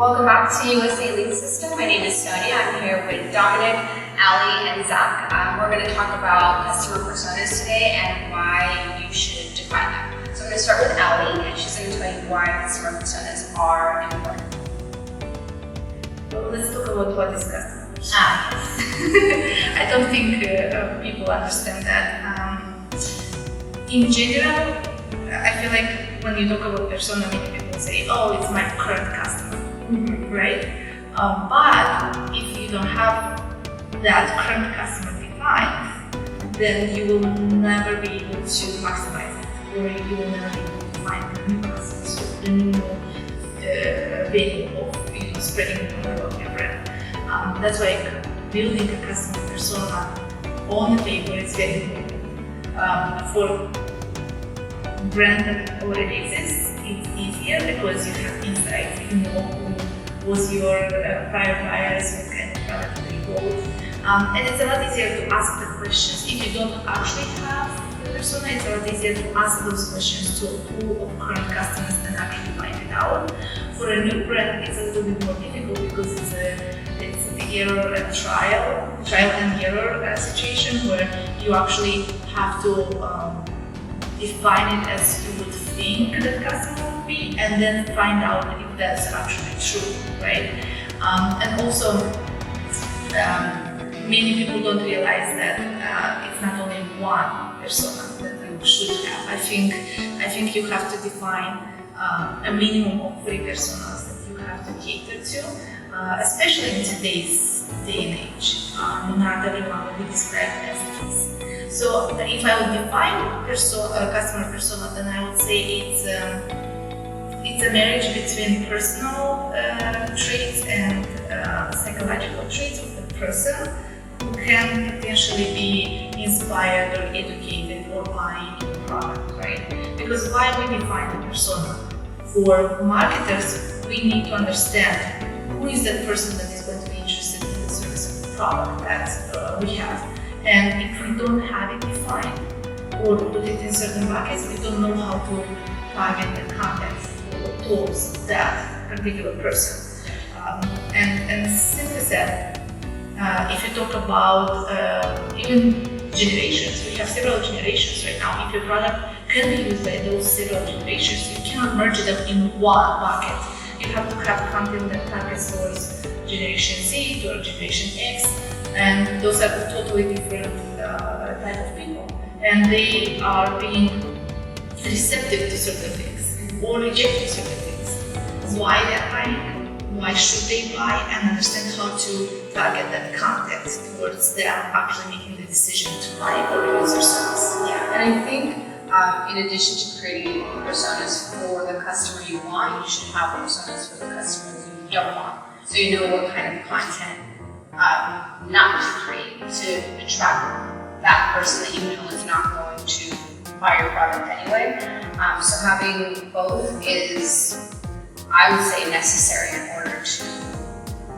Welcome back to USA Lead System. My name is Sonia. I'm here with Dominic, Ali, and Zach. We're going to talk about customer personas today and why you should define them. So I'm going to start with Ali, and she's going to tell you why customer personas are important. Well, let's talk about what is customer persona. Yes. I don't think people understand that. In general, I feel like when you talk about persona, many people say, "Oh, it's my current customer." Right? But if you don't have that current customer defined, then you will never be able to maximize it, or you will never be able to find the new customers, so the new value of spreading the word of your brand. That's why building a customer persona on the paper is very important. For brand that already exists, it's easier because you have insights, you know who was your prior buyers, what kind of product they bought. And it's a lot easier to ask the questions. If you don't actually have the persona, it's a lot easier to ask those questions to a pool of current customers and actually find it out. For a new brand, it's a little bit more difficult because it's the error and trial and error situation where you actually have to define it as you would think that customer would be, and then find out if that's actually true, right? And also, many people don't realize that it's not only one persona that you should have. I think you have to define a minimum of 3 personas that you have to cater to, especially in today's day and age. Not everyone will be described as this. So if I would define customer persona, then I would say it's a marriage between personal traits and psychological traits of the person who can potentially be inspired or educated or buy a product, right? Because why we define the persona? For marketers, we need to understand who is that person that is going to be interested in the service or product that we have. And if we don't have it defined or put it in certain buckets, we don't know how to target the content towards that particular person. And simply said, if you talk about even generations, we have several generations right now. If your product can be used by those several generations, you cannot merge them in one bucket. You have to have content that targets towards Generation Z or Generation X, and those are totally different type of people. And they are being receptive to certain things or rejecting certain things. Why they're buying, why should they buy, and understand how to target that content towards them actually making the decision to buy or use your service. Yeah, and I think in addition to creating personas for the customer you want, you should have personas for the customers you don't want. So you know what kind of content not to create to attract that person that you know is not going to buy your product anyway. So having both is, I would say, necessary in order to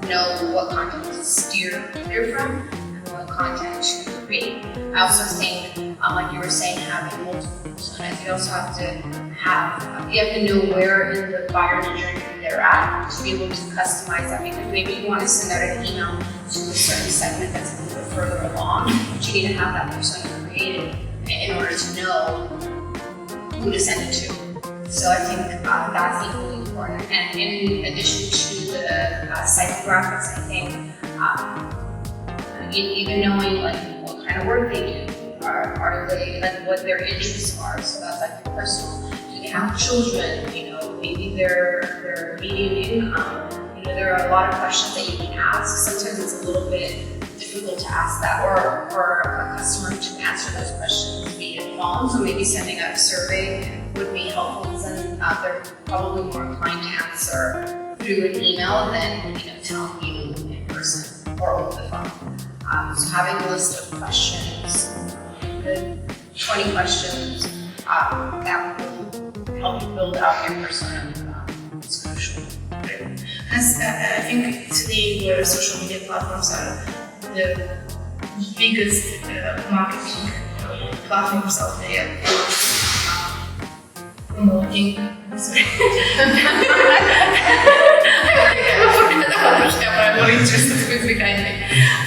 know what content to steer clear from and what content to create. I also think, like you were saying, having multiple personas, you also have to know where in the buyer journey they're at to be able to customize that, because maybe you want to send out an email to a certain segment that's a little bit further along, but you need to have that persona created in order to know who to send it to. So I think that's equally important. And in addition to the psychographics, I think even knowing like what kind of work they do, are they like what their interests are. So that's like personal. Do they have children? Maybe they're medium income. There are a lot of questions that you can ask. Sometimes it's a little bit difficult to ask that, or for a customer to answer those questions via phone. So maybe sending out a survey would be helpful, because then they're probably more inclined to answer through an email than telling you in person or over the phone. So having a list of questions, 20 questions that will help you build out your persona is crucial. As I think today, where social media platforms are the biggest marketing platforms out there, promoting Sorry. I forgot about which camera I'm more interested with behind me.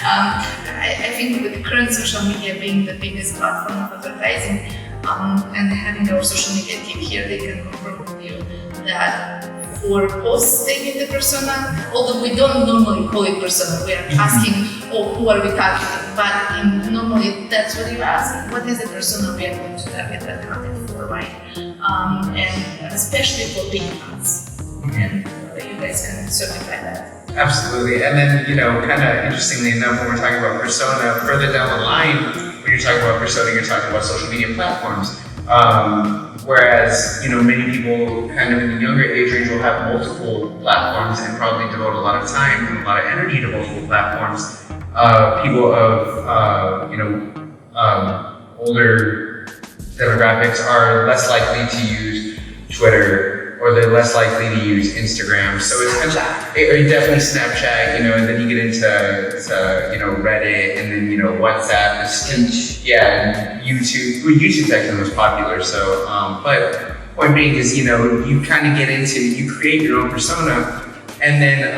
I think with the current social media being the biggest platform of advertising, and having our social media team here, they can confirm with you that for posting in the persona, although we don't normally call it persona, we are asking, oh, who are we targeting? But normally that's what you're asking. What is the persona we are going to target that content for, right? And especially for big brands. And you guys can certify that. Absolutely. And then, kind of interestingly enough, when we're talking about persona, further down the line, when you're talking about persona, you're talking about social media platforms. Whereas, many people kind of in the younger age range will have multiple platforms and probably devote a lot of time and a lot of energy to multiple platforms. People of, older demographics are less likely to use Twitter, or they're less likely to use Instagram. So it's kind of, or definitely Snapchat, and then you get into Reddit, and then, WhatsApp, and YouTube. Well, YouTube's actually the most popular, so, but point being is, you kind of get into, you create your own persona, and then,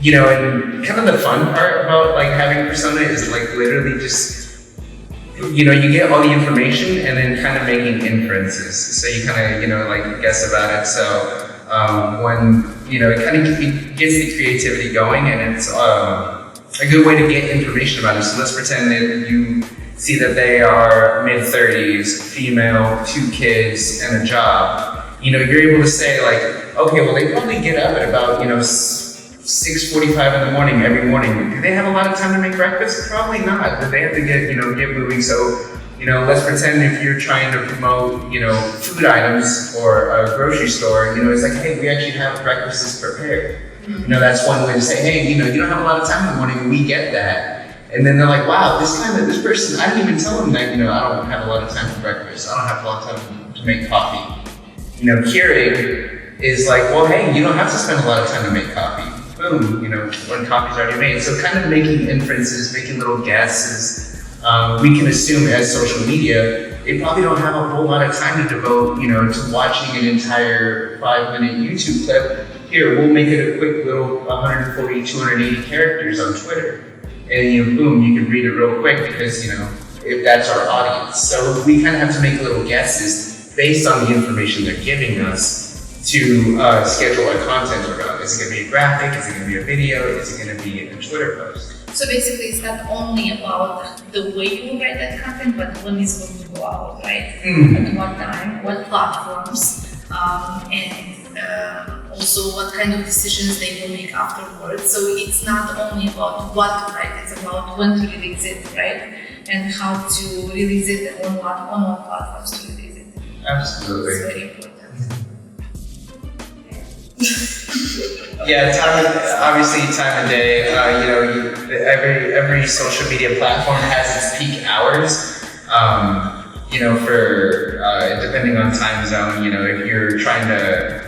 and kind of the fun part about like having a persona is like literally just, you get all the information and then kind of making inferences. So you kind of, like guess about it. So when, it kind of gets the creativity going, and it's a good way to get information about it. So let's pretend that you see that they are mid-30s, female, 2 kids, and a job. You're able to say like, okay, well they probably get up at about, 6:45 in the morning every morning. Do they have a lot of time to make breakfast? Probably not. But they have to get moving. So, let's pretend if you're trying to promote, food items or a grocery store, it's like, hey, we actually have breakfasts prepared. That's one way to say, hey, you don't have a lot of time in the morning. We get that. And then they're like, wow, this person, I didn't even tell them that, I don't have a lot of time for breakfast. I don't have a lot of time to make coffee. Keurig is like, well, hey, you don't have to spend a lot of time to make coffee. Boom, when coffee's already made. So kind of making inferences, making little guesses. We can assume as social media, they probably don't have a whole lot of time to devote, to watching an entire 5-minute YouTube clip. Here, we'll make it a quick little 140, 280 characters on Twitter. And boom, you can read it real quick because, if that's our audience. So we kind of have to make little guesses based on the information they're giving us to schedule our content around. Is it going to be a graphic? Is it going to be a video? Is it going to be a Twitter post? So basically, it's not only about the way you write that content, but when it's going to go out, right? At what time, what platforms, and also what kind of decisions they will make afterwards. So it's not only about what to write, it's about when to release it, right? And how to release it on what platforms to release it. Absolutely. It's very important. Yeah, obviously time of day. Every social media platform has its peak hours. For depending on time zone. If you're trying to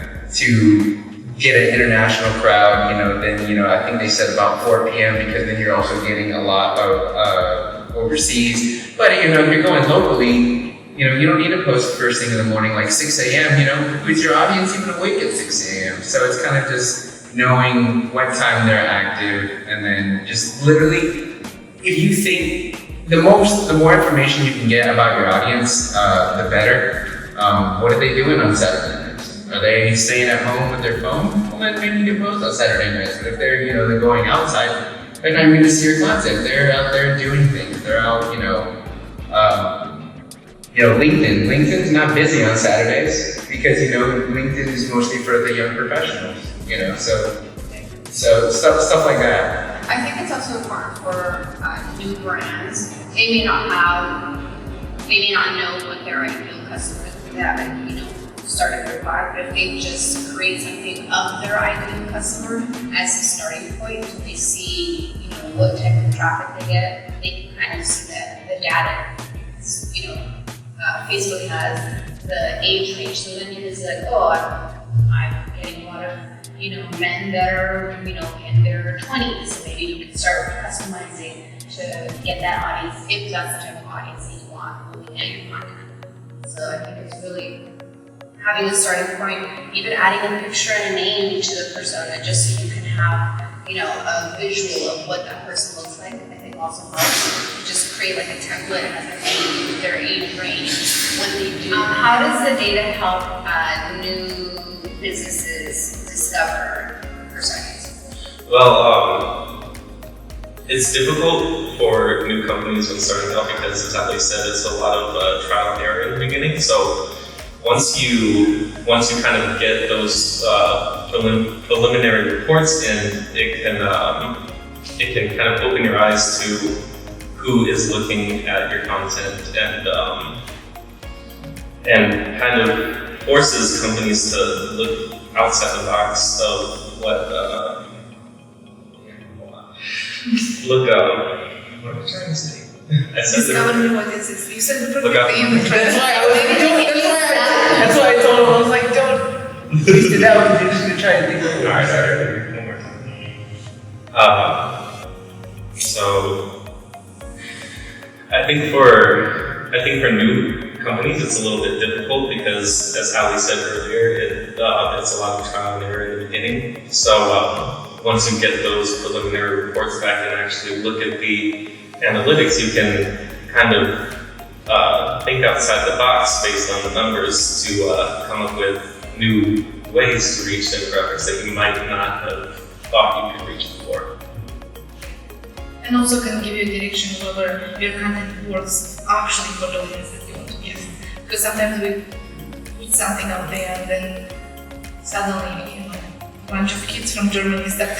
get an international crowd, then I think they said about 4 p.m. because then you're also getting a lot of overseas. But if you're going locally. You don't need to post first thing in the morning, like 6 a.m., who's your audience even awake at 6 a.m.? So it's kind of just knowing what time they're active, and then just literally, if you think, the more information you can get about your audience, the better. What are they doing on Saturday nights? Are they staying at home with their phone? Well, then maybe you can post on Saturday nights. But if they're going outside, they're not going to see your content. They're out there doing things. They're out, LinkedIn. LinkedIn's not busy on Saturdays because, LinkedIn is mostly for the young professionals, so stuff like that. I think it's also important for new brands. They may not know what their ideal customer is. They haven't, started their product, but if they just create something of their ideal customer as a starting point, so they see, what type of traffic they get, they can kind of see the data. Facebook has the age range, so then you can see like, oh, I'm getting a lot of, men that are, in their 20s, so maybe you can start customizing to get that audience, if that's the type of audience that you want looking at your content. So I think it's really having a starting point, even adding a picture and a name to the persona, just so you can have, a visual of what that person looks like, I think also helps. Just create like a template as a name, their age range, what they do. How does the data help new businesses discover personas? Well, it's difficult for new companies when starting out because, as Ali said, it's a lot of trial and error in the beginning. So once you kind of get those preliminary reports in, it can kind of open your eyes to who is looking at your content and kind of forces companies to look outside the box of what what was I trying to say? I said Discover me what this is. You said the Look perfect up. thing. That's why I told him, I was like, don't waste it out because you're just gonna try and think of it. Alright, one more time. So I think for new companies it's a little bit difficult because, as Ali said earlier, it's a lot of trial and error in the beginning. So once you get those preliminary reports back and actually look at the analytics, you can kind of think outside the box based on the numbers to come up with new ways to reach demographics that you might not have thought you could reach before. And also can give you a direction whether your content works actually for the audience that you want to get. Because sometimes we put something out there and then suddenly a bunch of kids from Germany start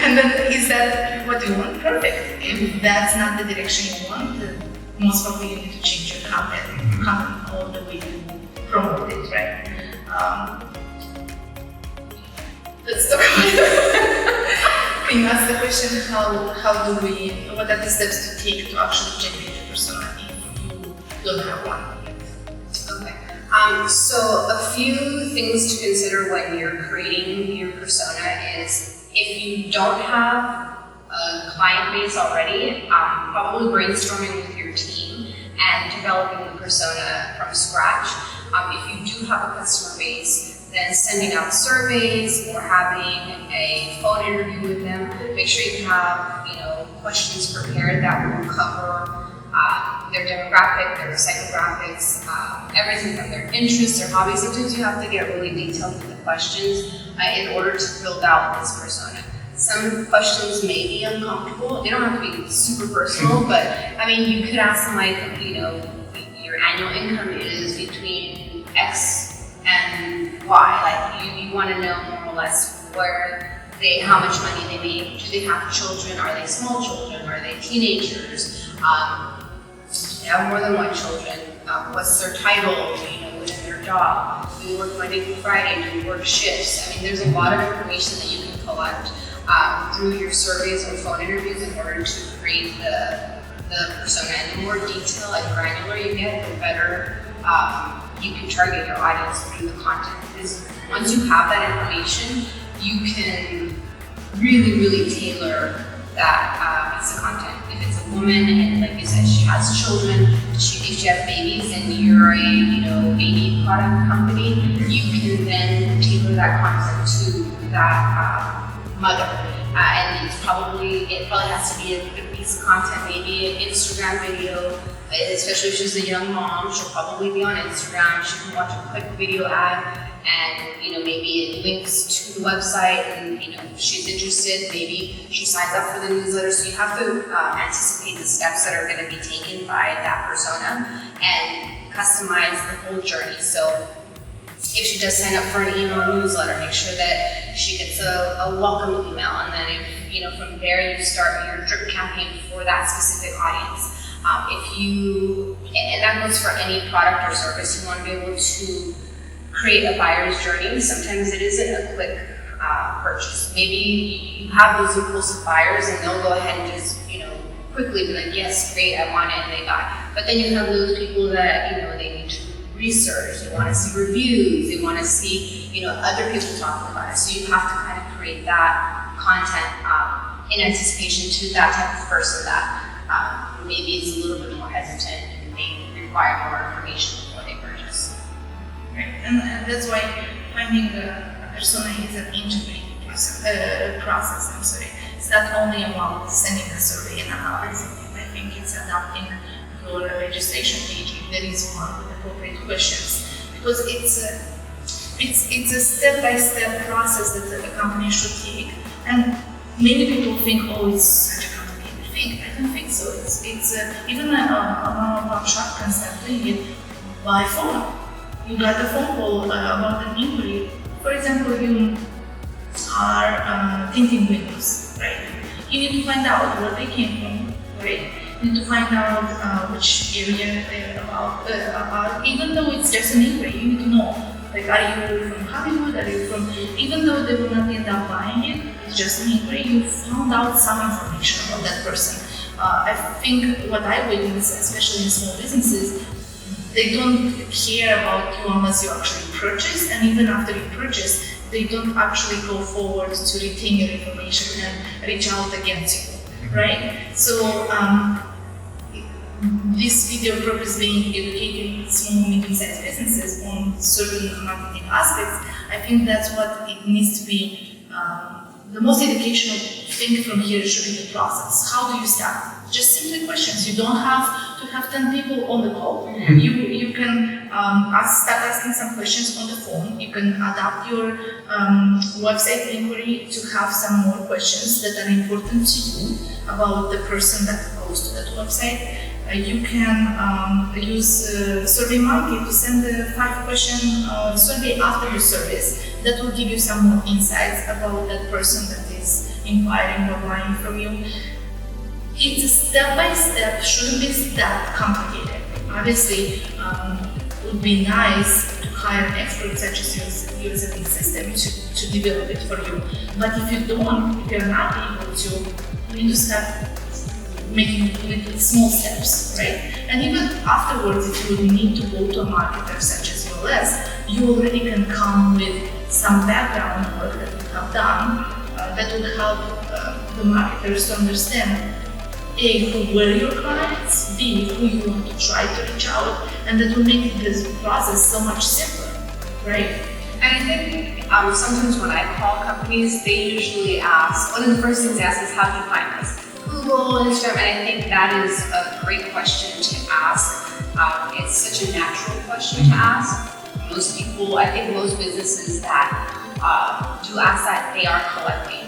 and then is that what you want? Perfect. If that's not the direction you want, then most probably you need to change your content all the way to promote it, right? Let's talk about it. Can you ask the question, what are the steps to take to actually generate a persona if you don't have one yet? Okay. So a few things to consider when you're creating your persona is, if you don't have a client base already, probably brainstorming with your team and developing the persona from scratch. If you do have a customer base, then sending out surveys or having a phone interview with them. Make sure you have, questions prepared that will cover their demographic, their psychographics, everything from their interests, their hobbies. Sometimes you have to get really detailed with the questions in order to build out this persona. Some questions may be uncomfortable. They don't have to be super personal, but you could ask them your annual income is between X and Y. You want to know more or less how much money they make. Do they have children? Are they small children? Are they teenagers? They have more than one children. What's their title? Within their job? Do they work Monday through Friday? Do they work shifts? There's a lot of information that you can collect through your surveys or phone interviews in order to create the persona. And the more detailed and granular you get, the better you can target your audience through the content. Because once you have that information, you can really, really tailor that piece of content. If it's a woman and, like you said, she has children, if she has babies, and you're a baby product company, you can then tailor that content to that mother. And it probably has to be a good piece of content, maybe an Instagram video, especially if she's a young mom. She'll probably be on Instagram. She can watch a quick video ad, and maybe it links to the website, and if she's interested, maybe she signs up for the newsletter. So you have to anticipate the steps that are going to be taken by that persona and customize the whole journey. So if she does sign up for an email newsletter, make sure that she gets a welcome email, and then if from there you start your drip campaign for that specific audience. And that goes for any product or service, you want to be able to create a buyer's journey. Sometimes it isn't a quick purchase. Maybe you have those impulsive buyers and they'll go ahead and just, quickly be like, yes, great, I want it, and they buy. But then you have those people that, they need to research, they want to see reviews, they want to see, other people talking about it. So you have to kind of create that content in anticipation to that type of person that maybe is a little bit more hesitant and may require more information. right? And that's why finding a persona is an integrated process. I'm sorry. It's not only about sending a survey and analyzing it. I think it's adapting your registration page if there is one with appropriate questions, because it's a step-by-step process that a company should take. And many people think, oh, it's such a complicated thing. I don't think so. It's even one of our shotguns that doing it by phone. You got a phone call about an inquiry. For example, you are tinting windows, right? You need to find out where they came from, right? You need to find out which area they're about. Even though it's just an inquiry, you need to know. Like, are you from Hollywood? Are you from? Even though they will not end up buying it, it's just an inquiry. You found out some information about that person. I think what I witness, especially in small businesses, they don't care about you unless you actually purchase, and even after you purchase, they don't actually go forward to retain your information and reach out against you, right? So this video purpose being educating small, medium-sized businesses on certain marketing aspects, I think that's what it needs to be. The most educational thing from here should be the process. How do you start? Just simply questions. You don't have to have 10 people on the call. You can start asking some questions on the phone. You can adapt your website inquiry to have some more questions that are important to you about the person that goes to that website. You can use SurveyMonkey to send a 5-question survey after the service that will give you some more insights about that person that is inquiring or buying from you. It's a step-by-step, shouldn't be that complicated. Obviously, it would be nice to hire an expert such as you as a big system to develop it for you. But if you don't, if you're not able to, you need to start making little small steps, right? And even afterwards, if you need to go to a marketer such as ULS, you already can come with some background work that you have done that will help the marketers to understand A, who were your clients, B, who you want to try to reach out, and that will make this process so much simpler, right? And I think sometimes when I call companies, they usually ask, one of the first things they ask is, how do you find us? Google, Instagram, and I think that is a great question to ask. It's such a natural question to ask. Most people, I think most businesses that do ask that, they are collecting,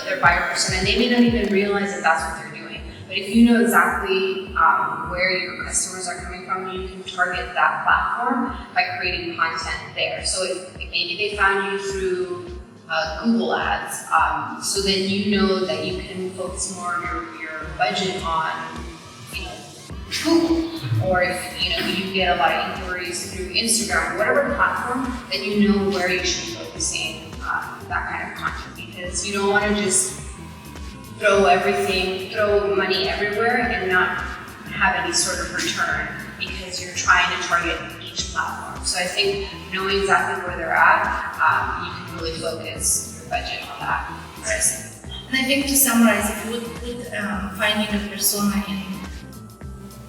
their buyer persona, and they may not even realize that that's what they're doing. But if you know exactly where your customers are coming from, you can target that platform by creating content there. So if maybe they found you through Google ads, so then you know that you can focus more of your budget on Google, or if you get a lot of inquiries through Instagram, whatever platform, then you know where you should be focusing that kind of content, because you don't want to just throw money everywhere and not have any sort of return because you're trying to target each platform. So I think knowing exactly where they're at, you can really focus your budget on that. Right. And I think to summarize, if you would put finding a persona in,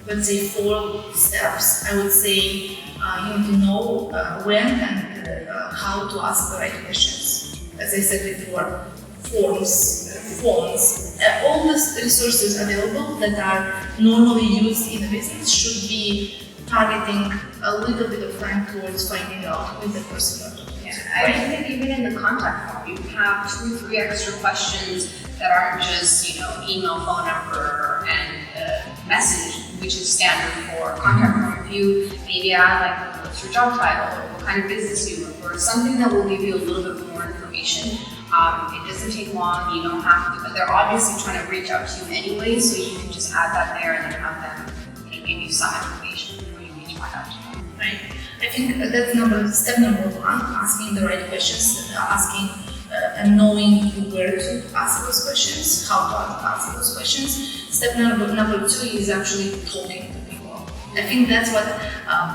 let's say, 4 steps, I would say you need to know when and how to ask the right questions. As I said before, forms, phones, all the resources available that are normally used in a business should be targeting a little bit of time towards finding out who the person is. I think even in the contact form, you have 2 or 3 extra questions that aren't just, email, phone number, and message, which is standard for contact form. If you maybe add like, what's your job title, or what kind of business you work for, something that will give you a little bit more information. It doesn't take long, you don't have to, but they're obviously trying to reach out to you anyway, so you can just add that there and then have them give you some information before you reach back out to them. Right. I think that's step number 1, asking the right questions, asking and knowing where to ask those questions, how to ask those questions. Step number 2 is actually talking to people. I think that's what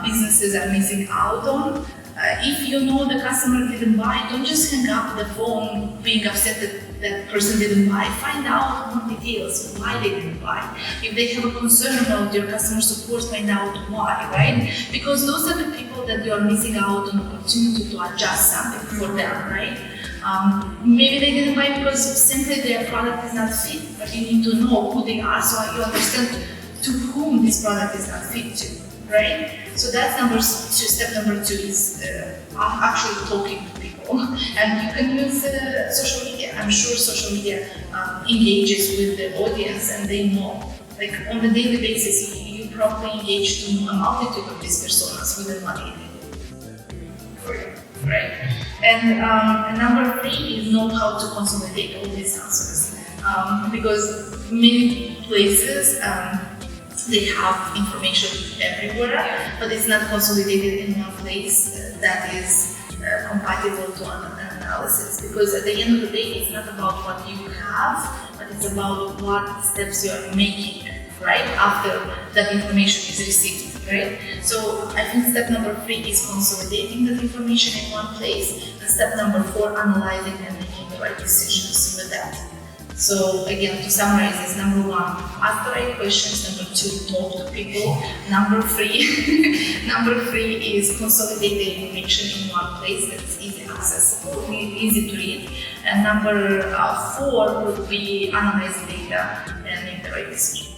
businesses are missing out on. If you know the customer didn't buy, don't just hang up the phone being upset that that person didn't buy. Find out more details, why they didn't buy. If they have a concern about your customer support, find out why, right? Because those are the people that you are missing out on opportunity to adjust something for them, right? Maybe they didn't buy because simply their product is not fit, but you need to know who they are so you understand to whom this product is not fit to, right? So that's number 2. Step number 2 is actually talking to people, and you can use social media. I'm sure social media engages with the audience, and they know, like on a daily basis, you probably engage to a multitude of these personas within one day. Right? And number 3 is know how to consolidate all these answers, because many places they have information everywhere, but it's not consolidated in one place that is compatible to an analysis. Because at the end of the day, it's not about what you have, but it's about what steps you are making, right, after that information is received. Right? So I think step number 3 is consolidating that information in one place, and step number 4, analyzing and making the right decisions with that. So again, to summarize, is number 1, ask the right questions. Number 2, talk to people. Number 3, number 3 is consolidate the information in one place that's easy accessible, easy to read. And number 4 would be analyze data and make the right decision.